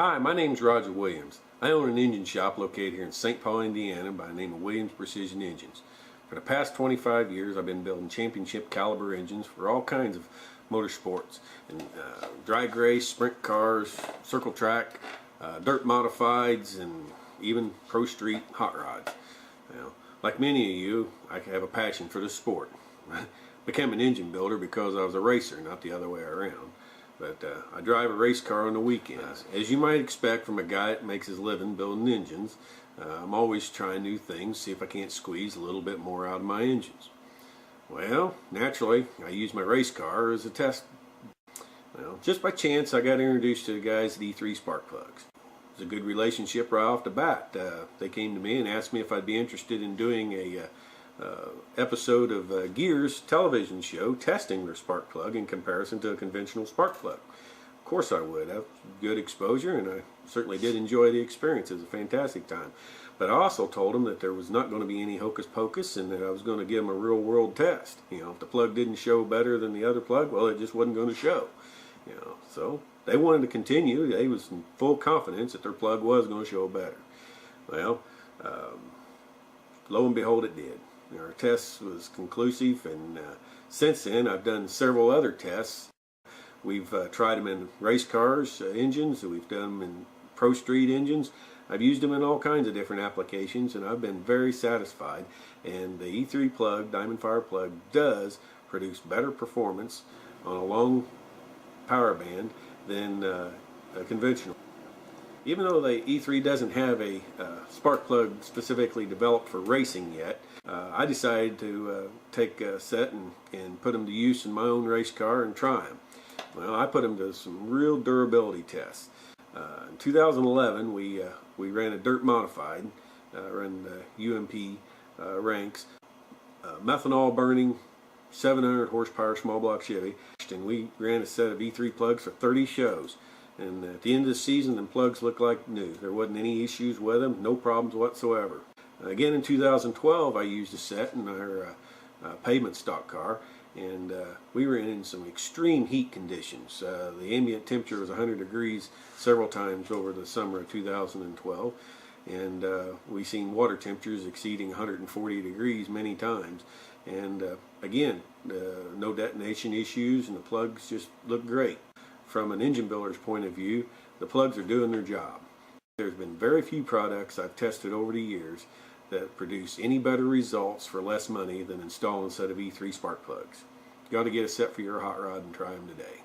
Hi, my name is Roger Wiliams. I own an engine shop located here in St. Paul, Indiana by the name of Williams Precision Engines. For the past 25 years I've been building championship caliber engines for all kinds of motorsports, and drag race, sprint cars, circle track, dirt modifieds, and even pro street hot rods. Like many of you, I have a passion for the sport. I became an engine builder because I was a racer, not the other way around. But I drive a race car on the weekends. As you might expect from a guy that makes his living building engines, I'm always trying new things, see if I can't squeeze a little bit more out of my engines. Well, naturally, I use my race car as a test. Well, just by chance, I got introduced to the guys at E3 Spark Plugs. It was a good relationship right off the bat. They came to me and asked me if I'd be interested in doing a episode of Gears television show testing their spark plug in comparison to a conventional spark plug. Of course I would. That's good exposure, and I certainly did enjoy the experience. It was a fantastic time. But I also told them that there was not going to be any hocus pocus, and that I was going to give them a real world test. If the plug didn't show better than the other plug, well, it just wasn't going to show. So they wanted to continue. They was in full confidence that their plug was going to show better. Well, lo and behold, it did. Our test was conclusive, and since then I've done several other tests. We've tried them in race cars, engines, we've done them in pro street engines. I've used them in all kinds of different applications, and I've been very satisfied. And the E3 plug, Diamond Fire plug, does produce better performance on a long power band than a conventional. Even though the E3 doesn't have a spark plug specifically developed for racing yet, I decided to take a set and put them to use in my own race car and try them. Well, I put them to some real durability tests. In 2011, we ran a dirt modified, ran the UMP ranks, methanol burning, 700 horsepower small block Chevy, and we ran a set of E3 plugs for 30 shows. And at the end of the season, the plugs looked like new. There wasn't any issues with them, no problems whatsoever. Again, in 2012, I used a set in our pavement stock car, and we ran in some extreme heat conditions. The ambient temperature was 100 degrees several times over the summer of 2012, and we seen water temperatures exceeding 140 degrees many times. And again, no detonation issues, and the plugs just look great. From an engine builder's point of view, the plugs are doing their job. There's been very few products I've tested over the years that produce any better results for less money than installing a set of E3 spark plugs. You got to get a set for your hot rod and try them today.